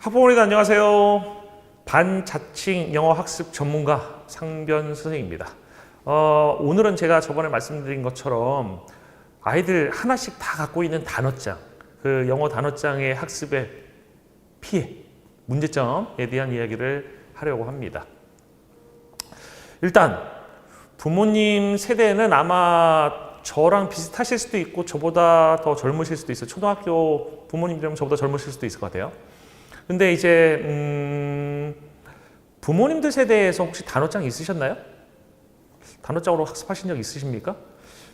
학부모님 안녕하세요. 반자칭 영어 학습 전문가 상변 선생입니다. 오늘은 제가 저번에 말씀드린 것처럼 아이들 하나씩 다 갖고 있는 단어장, 그 영어 단어장의 학습의 피해, 문제점에 대한 이야기를 하려고 합니다. 일단 부모님 세대는 아마 저랑 비슷하실 수도 있고 저보다 더 젊으실 수도 있어요. 초등학교 부모님들은 저보다 젊으실 수도 있을 것 같아요. 근데 이제 부모님들 세대에서 혹시 단어장 있으셨나요? 단어장으로 학습하신 적 있으십니까?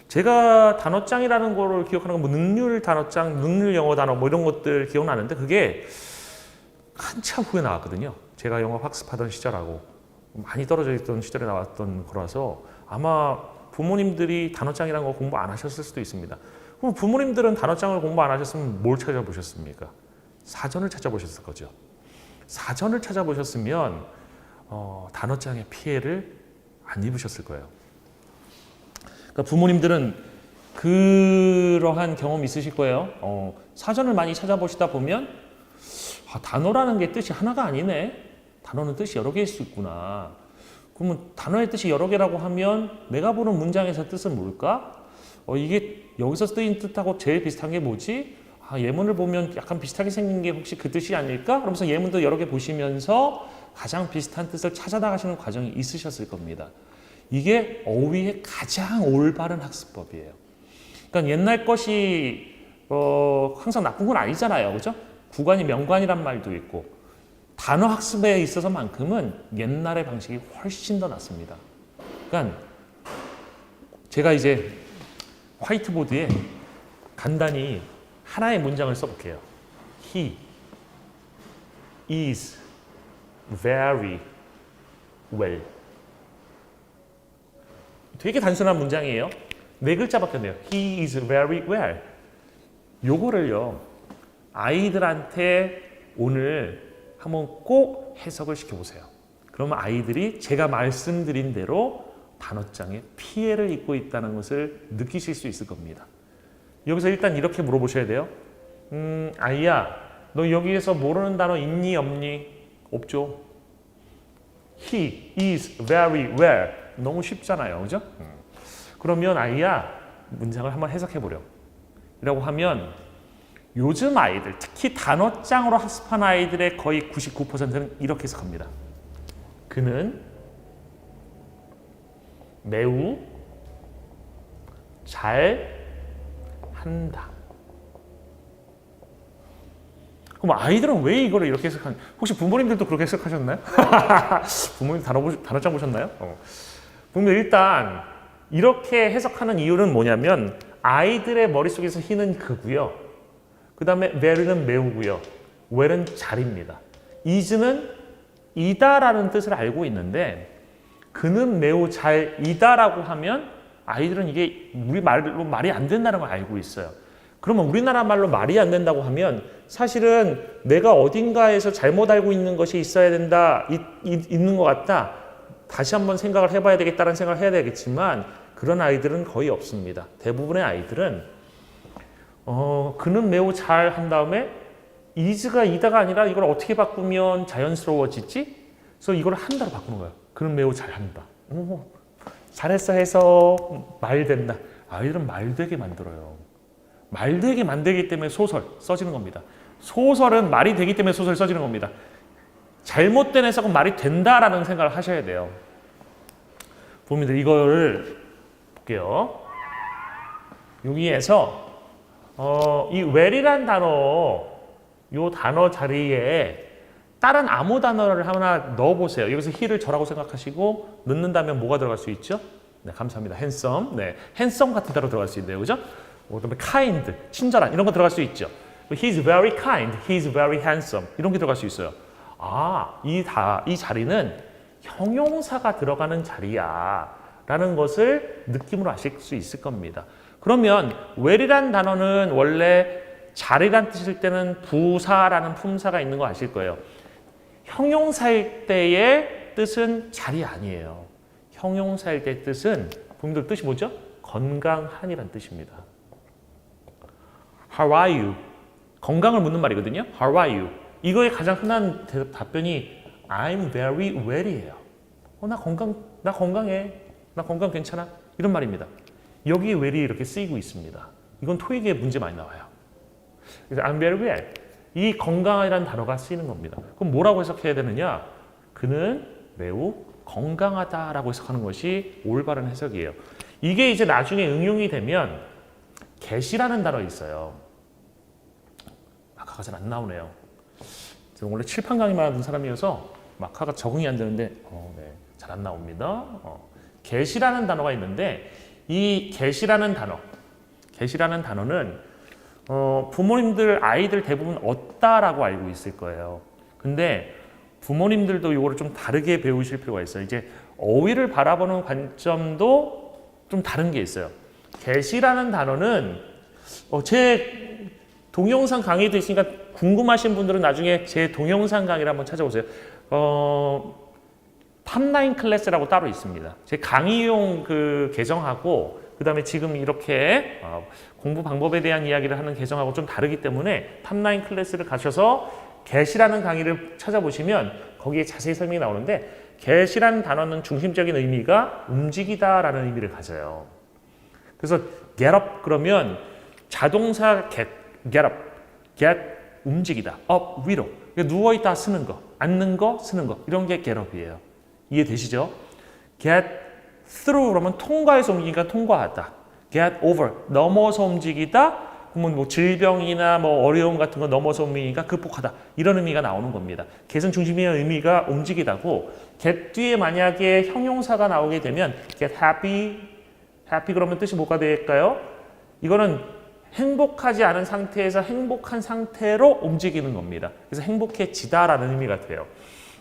제가 단어장이라는 거를 기억하는 건 뭐 능률 단어장, 능률 영어 단어 뭐 이런 것들 기억나는데 그게 한참 후에 나왔거든요. 제가 영어 학습하던 시절하고 많이 떨어져 있던 시절에 나왔던 거라서 아마 부모님들이 단어장이라는 거 공부 안 하셨을 수도 있습니다. 그럼 부모님들은 단어장을 공부 안 하셨으면 뭘 찾아보셨습니까? 사전을 찾아보셨을 거죠. 사전을 찾아보셨으면 단어장의 피해를 안 입으셨을 거예요. 그러니까 부모님들은 그러한 경험 있으실 거예요. 사전을 많이 찾아보시다 보면 단어라는 게 뜻이 하나가 아니네. 단어는 뜻이 여러 개일 수 있구나. 그러면 단어의 뜻이 여러 개라고 하면 내가 보는 문장에서 뜻은 뭘까? 이게 여기서 쓰인 뜻하고 제일 비슷한 게 뭐지? 예문을 보면 약간 비슷하게 생긴 게 혹시 그 뜻이 아닐까? 그러면서 예문도 여러 개 보시면서 가장 비슷한 뜻을 찾아나가시는 과정이 있으셨을 겁니다. 이게 어휘의 가장 올바른 학습법이에요. 그러니까 옛날 것이 항상 나쁜 건 아니잖아요. 그죠? 구관이 명관이란 말도 있고 단어 학습에 있어서만큼은 옛날의 방식이 훨씬 더 낫습니다. 그러니까 제가 이제 화이트보드에 간단히 하나의 문장을 써볼게요. He is very well. 되게 단순한 문장이에요. 네 글자밖에 안 돼요. He is very well. 요거를요, 아이들한테 오늘 한번 꼭 해석을 시켜보세요. 그러면 아이들이 제가 말씀드린 대로 단어장에 피해를 입고 있다는 것을 느끼실 수 있을 겁니다. 여기서 일단 이렇게 물어보셔야 돼요. 아이야, 너 여기에서 모르는 단어 있니 없니? 없죠. He is very well. 너무 쉽잖아요. 그죠? 그러면 아이야, 문장을 한번 해석해 보려. 이라고 하면 요즘 아이들, 특히 단어장으로 학습한 아이들의 거의 99%는 이렇게 해석합니다. 그는 매우 잘 한다. 그럼 아이들은 왜 이거를 이렇게 해석하는? 혹시 부모님들도 그렇게 해석하셨나요? 부모님 단어장 보셨나요? 부모님 일단 이렇게 해석하는 이유는 뭐냐면 아이들의 머릿속에서 희는 그고요. 그 다음에 very는 매우고요. well은 잘입니다. is는 이다라는 뜻을 알고 있는데 그는 매우 잘이다라고 하면 아이들은 이게 우리 말로 말이 안 된다는 걸 알고 있어요. 그러면 우리나라 말로 말이 안 된다고 하면 사실은 내가 어딘가에서 잘못 알고 있는 것이 있어야 된다, 있는 것 같다. 다시 한번 생각을 해봐야 되겠다는 생각을 해야 되겠지만 그런 아이들은 거의 없습니다. 대부분의 아이들은 그는 매우 잘한 다음에 is가 이다가 아니라 이걸 어떻게 바꾸면 자연스러워지지? 그래서 이걸 한다로 바꾸는 거예요. 그는 매우 잘한다. 잘했어 해서 말 된다. 아이들은 말 되게 만들어요. 말 되게 만들기 때문에 소설 써지는 겁니다. 소설은 말이 되기 때문에 소설이 써지는 겁니다. 잘못된 해석은 말이 된다라는 생각을 하셔야 돼요. 부모님들 이거를 볼게요. 여기에서 이 well이란 단어, 요 단어 자리에 다른 아무 단어를 하나 넣어보세요. 여기서 he를 저라고 생각하시고 넣는다면 뭐가 들어갈 수 있죠? 네, 감사합니다. handsome. 네, handsome 같은 단어 들어갈 수 있네요. 그죠? 그다음에 kind, 친절한 이런 거 들어갈 수 있죠. He's very kind, he's very handsome 이런 게 들어갈 수 있어요. 이 자리는 형용사가 들어가는 자리야 라는 것을 느낌으로 아실 수 있을 겁니다. 그러면 well이란 단어는 원래 잘이란 뜻일 때는 부사라는 품사가 있는 거 아실 거예요. 형용사일 때의 뜻은 잘이 아니에요. 형용사일 때의 뜻은 부모님들 뜻이 뭐죠? 건강한이란 뜻입니다. How are you? 건강을 묻는 말이거든요. How are you? 이거의 가장 흔한 답변이 I'm very well이에요. 나 건강해. 나 건강 괜찮아. 이런 말입니다. 여기에 well이 이렇게 쓰이고 있습니다. 이건 토익에 문제 많이 나와요. 그래서 I'm very well. 이 건강이라는 단어가 쓰이는 겁니다. 그럼 뭐라고 해석해야 되느냐? 그는 매우 건강하다라고 해석하는 것이 올바른 해석이에요. 이게 이제 나중에 응용이 되면 get이라는 단어 있어요. 마카가 잘 안 나오네요. 저는 원래 칠판 강의만 하던 사람이어서 마카가 적응이 안 되는데 네, 잘 안 나옵니다. get이라는 단어가 있는데 이 get이라는 단어는 부모님들 아이들 대부분 얻다라고 알고 있을 거예요. 근데 부모님들도 이거를 좀 다르게 배우실 필요가 있어요. 이제 어휘를 바라보는 관점도 좀 다른 게 있어요. get이라는 단어는 제 동영상 강의도 있으니까 궁금하신 분들은 나중에 제 동영상 강의를 한번 찾아보세요. 탑라인 클래스라고 따로 있습니다. 제 강의용 그 계정하고 그다음에 지금 이렇게 공부 방법에 대한 이야기를 하는 계정하고 좀 다르기 때문에 탑라인 클래스를 가셔서 get이라는 강의를 찾아보시면 거기에 자세히 설명이 나오는데 get이라는 단어는 중심적인 의미가 움직이다라는 의미를 가져요. 그래서 get up 그러면 자동사 get up, get 움직이다, up 위로 누워있다 쓰는 거, 앉는 거 쓰는 거 이런 게 get up이에요. 이해되시죠? get through 그러면 통과해서 움직이니까 통과하다. get over 넘어서 움직이다. 그러면 뭐 질병이나 뭐 어려움 같은 거 넘어서 움직이니까 극복하다. 이런 의미가 나오는 겁니다. get은 중심의 의미가 움직이다고 get 뒤에 만약에 형용사가 나오게 되면 get happy 그러면 뜻이 뭐가 될까요? 이거는 행복하지 않은 상태에서 행복한 상태로 움직이는 겁니다. 그래서 행복해지다라는 의미가 돼요.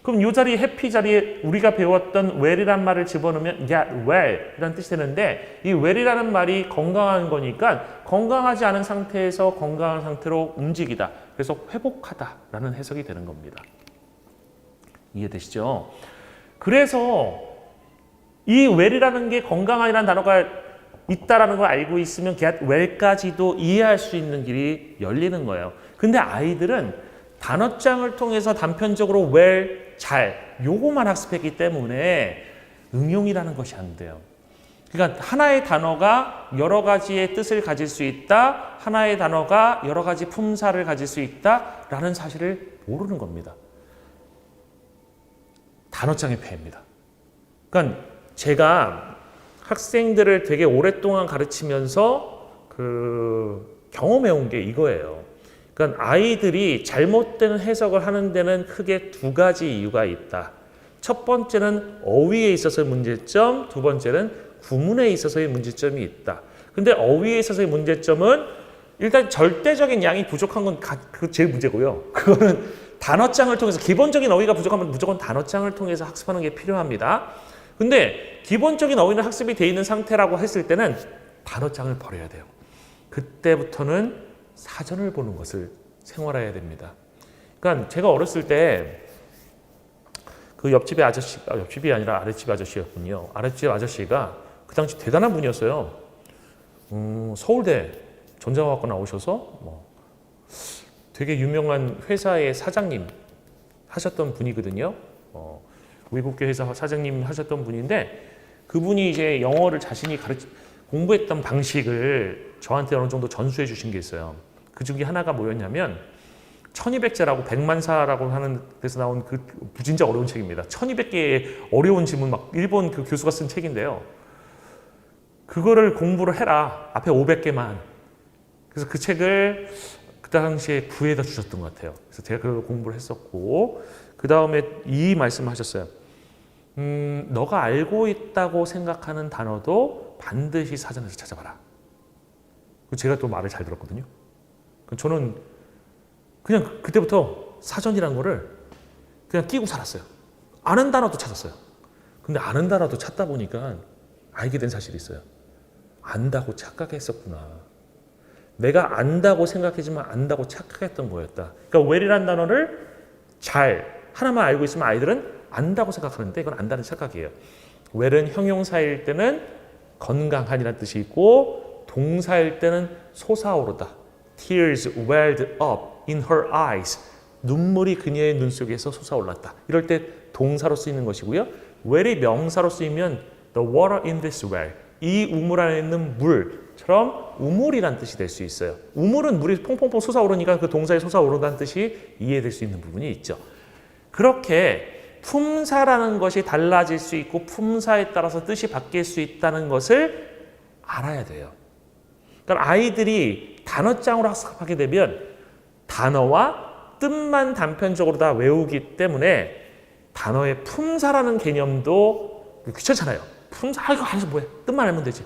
그럼 이 자리 해피 자리에 우리가 배웠던 well이란 말을 집어넣으면 get well 이라는 뜻이 되는데 이 well이라는 말이 건강한 거니까 건강하지 않은 상태에서 건강한 상태로 움직이다. 그래서 회복하다라는 해석이 되는 겁니다. 이해되시죠? 그래서 이 well이라는 게 건강한이라는 단어가 있다라는 걸 알고 있으면 get well까지도 이해할 수 있는 길이 열리는 거예요. 근데 아이들은 단어장을 통해서 단편적으로 well, 잘 요거만 학습했기 때문에 응용이라는 것이 안 돼요. 그러니까 하나의 단어가 여러 가지의 뜻을 가질 수 있다. 하나의 단어가 여러 가지 품사를 가질 수 있다라는 사실을 모르는 겁니다. 단어장의 폐해입니다. 그러니까 제가 학생들을 되게 오랫동안 가르치면서 경험해온 게 이거예요. 그러니까 아이들이 잘못된 해석을 하는 데는 크게 두 가지 이유가 있다. 첫 번째는 어휘에 있어서의 문제점, 두 번째는 구문에 있어서의 문제점이 있다. 근데 어휘에 있어서의 문제점은 일단 절대적인 양이 부족한 건 그 제일 문제고요. 그거는 단어장을 통해서 기본적인 어휘가 부족하면 무조건 단어장을 통해서 학습하는 게 필요합니다. 근데 기본적인 어휘는 학습이 돼 있는 상태라고 했을 때는 단어장을 버려야 돼요. 그때부터는 사전을 보는 것을 생활해야 됩니다. 그러니까 제가 어렸을 때 그 옆집의 아저씨, 옆집이 아니라 아랫집 아저씨였군요. 아랫집 아저씨가 그 당시 대단한 분이었어요. 서울대 전자과학과 나오셔서 되게 유명한 회사의 사장님 하셨던 분이거든요. 외국계 회사 사장님 하셨던 분인데 그분이 이제 영어를 자신이 공부했던 방식을 저한테 어느 정도 전수해 주신 게 있어요. 그 중에 하나가 뭐였냐면 1200자라고 100만사라고 하는 데서 나온 그 진짜 어려운 책입니다. 1200개의 어려운 지문 막 일본 그 교수가 쓴 책인데요. 그거를 공부를 해라. 앞에 500개만. 그래서 그 책을 그 당시에 구해다 주셨던 것 같아요. 그래서 제가 그걸 공부를 했었고 그 다음에 이 말씀을 하셨어요. 너가 알고 있다고 생각하는 단어도 반드시 사전에서 찾아봐라. 제가 또 말을 잘 들었거든요. 저는 그냥 그때부터 사전이라는 거를 그냥 끼고 살았어요. 아는 단어도 찾았어요. 근데 아는 단어도 찾다 보니까 알게 된 사실이 있어요. 안다고 착각했었구나. 내가 안다고 생각했지만 안다고 착각했던 거였다. 그러니까 well이라는 단어를 잘 하나만 알고 있으면 아이들은 안다고 생각하는데 이건 안다는 착각이에요. well은 형용사일 때는 건강한이라는 뜻이 있고 동사일 때는 솟아오르다. Tears welled up in her eyes. 눈물이 그녀의 눈 속에서 솟아올랐다. 이럴 때 동사로 쓰이는 것이고요. well이 명사로 쓰이면 the water in this well. 이 우물 안에 있는 물처럼 우물이란 뜻이 될 수 있어요. 우물은 물이 퐁퐁퐁 솟아오르니까 그 동사에 솟아오른다는 뜻이 이해될 수 있는 부분이 있죠. 그렇게 품사라는 것이 달라질 수 있고 품사에 따라서 뜻이 바뀔 수 있다는 것을 알아야 돼요. 그러니까 아이들이 단어장으로 학습하게 되면 단어와 뜻만 단편적으로 다 외우기 때문에 단어의 품사라는 개념도 귀찮잖아요. 품사, 이거 알아서 뭐해? 뜻만 알면 되지.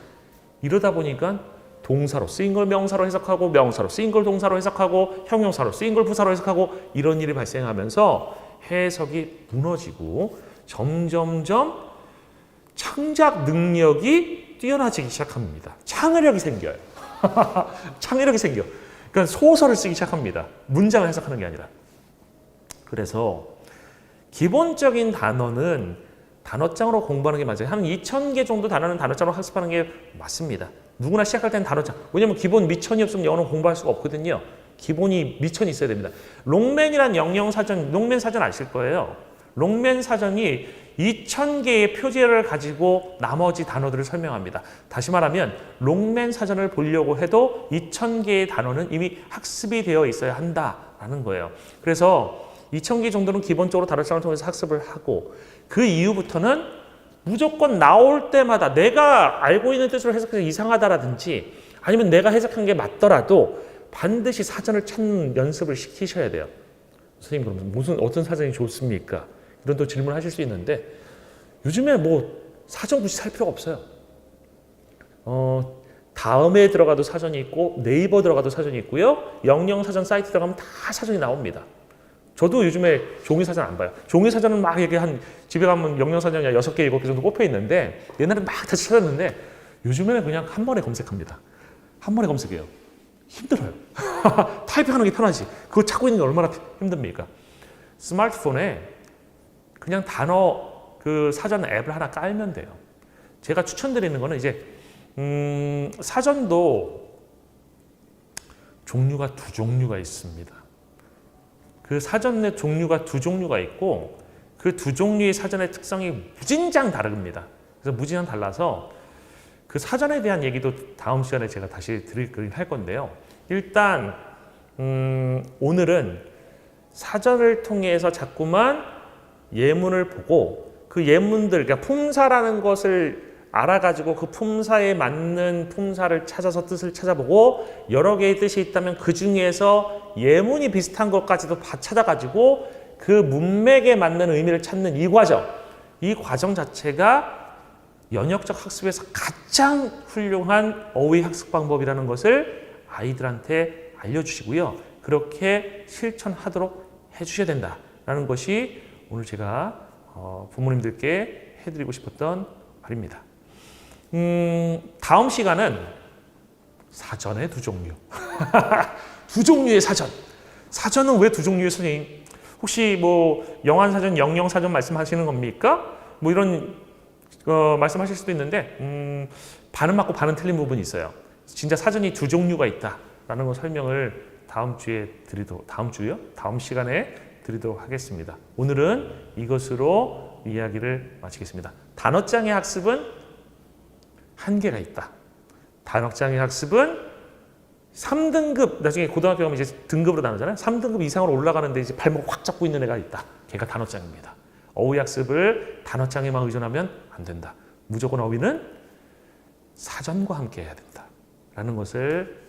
이러다 보니까 동사로 쓰인 걸 명사로 해석하고 명사로 쓰인 걸 동사로 해석하고 형용사로 쓰인 걸 부사로 해석하고 이런 일이 발생하면서 해석이 무너지고 점점점 창작 능력이 뛰어나지기 시작합니다. 창의력이 생겨요. 창의력이 생겨. 그러니까 소설을 쓰기 시작합니다. 문장을 해석하는 게 아니라. 그래서 기본적인 단어는 단어장으로 공부하는 게 맞아요. 한 2,000개 정도 단어는 단어장으로 학습하는 게 맞습니다. 누구나 시작할 때는 단어장. 왜냐면 기본 미천이 없으면 영어는 공부할 수가 없거든요. 기본이 미천이 있어야 됩니다. 롱맨이란 영영사전, 롱맨 사전 아실 거예요. 롱맨 사전이 2,000개의 표제를 가지고 나머지 단어들을 설명합니다. 다시 말하면 롱맨 사전을 보려고 해도 2,000개의 단어는 이미 학습이 되어 있어야 한다라는 거예요. 그래서 2,000개 정도는 기본적으로 단어장을 통해서 학습을 하고 그 이후부터는 무조건 나올 때마다 내가 알고 있는 뜻으로 해석해서 이상하다라든지 아니면 내가 해석한 게 맞더라도 반드시 사전을 찾는 연습을 시키셔야 돼요. 선생님 그럼 어떤 사전이 좋습니까? 이런 또 질문을 하실 수 있는데 요즘에 뭐 사전 굳이 살 필요가 없어요. 다음에 들어가도 사전이 있고 네이버 들어가도 사전이 있고요. 영영사전 사이트 들어가면 다 사전이 나옵니다. 저도 요즘에 종이사전 안 봐요. 종이사전은 막 이렇게 집에 가면 영영사전이 6개, 7개 정도 꼽혀 있는데 옛날에 막 다시 찾았는데 요즘에는 그냥 한 번에 검색합니다. 한 번에 검색해요. 힘들어요. 타이핑하는 게 편하지. 그거 찾고 있는 게 얼마나 힘듭니까? 스마트폰에 그냥 단어 그 사전 앱을 하나 깔면 돼요. 제가 추천드리는 거는 이제 사전도 종류가 2종류가 있습니다. 그 사전의 종류가 2종류가 있고 그 2종류의 사전의 특성이 무진장 다릅니다. 그래서 무진장 달라서 그 사전에 대한 얘기도 다음 시간에 제가 다시 드리긴 할 건데요. 일단 오늘은 사전을 통해서 자꾸만 예문을 보고 그 예문들, 그러니까 품사라는 것을 알아가지고 그 품사에 맞는 품사를 찾아서 뜻을 찾아보고 여러 개의 뜻이 있다면 그 중에서 예문이 비슷한 것까지도 찾아가지고 그 문맥에 맞는 의미를 찾는 이 과정 자체가 연역적 학습에서 가장 훌륭한 어휘 학습 방법이라는 것을 아이들한테 알려주시고요. 그렇게 실천하도록 해주셔야 된다라는 것이 오늘 제가 부모님들께 해드리고 싶었던 말입니다. 다음 시간은 사전의 2종류. 2종류의 사전. 사전은 왜 2종류의 선생님? 혹시 뭐 영안사전, 영영사전 말씀하시는 겁니까? 뭐 이런 말씀하실 수도 있는데 반은 맞고 반은 틀린 부분이 있어요. 진짜 사전이 2종류가 있다라는 걸 설명을 다음 시간에 드리도록 하겠습니다. 오늘은 이것으로 이야기를 마치겠습니다. 단어장의 학습은 한계가 있다. 단어장의 학습은 3등급, 나중에 고등학교 가면 이제 등급으로 나누잖아요. 3등급 이상으로 올라가는데 이제 발목 확 잡고 있는 애가 있다. 걔가 단어장입니다. 어휘 학습을 단어장에만 의존하면 안 된다. 무조건 어휘는 사전과 함께 해야 된다. 라는 것을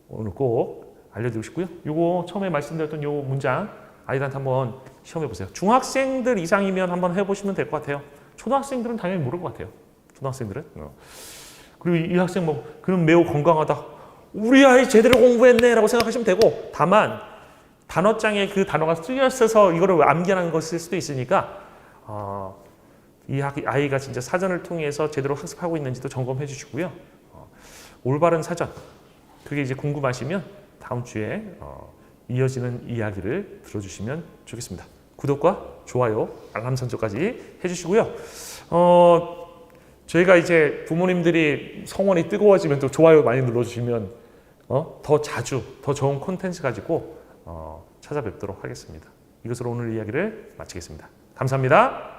오늘 꼭 알려드리고 싶고요. 요거 처음에 말씀드렸던 요 문장 아이들한테 한번 시험해 보세요. 중학생들 이상이면 한번 해보시면 될 것 같아요. 초등학생들은 당연히 모를 것 같아요. 초등학생들은. 그리고 이 학생 그는 매우 건강하다. 우리 아이 제대로 공부했네 라고 생각하시면 되고 다만 단어장에 그 단어가 쓰여서 이거를 암기하는 것일 수도 있으니까 이 아이가 진짜 사전을 통해서 제대로 학습하고 있는지도 점검해 주시고요. 올바른 사전 그게 이제 궁금하시면 다음 주에 이어지는 이야기를 들어주시면 좋겠습니다. 구독과 좋아요, 알람 설정까지 해주시고요. 저희가 이제 부모님들이 성원이 뜨거워지면 또 좋아요 많이 눌러주시면 더 자주 더 좋은 콘텐츠 가지고 찾아뵙도록 하겠습니다. 이것으로 오늘 이야기를 마치겠습니다. 감사합니다.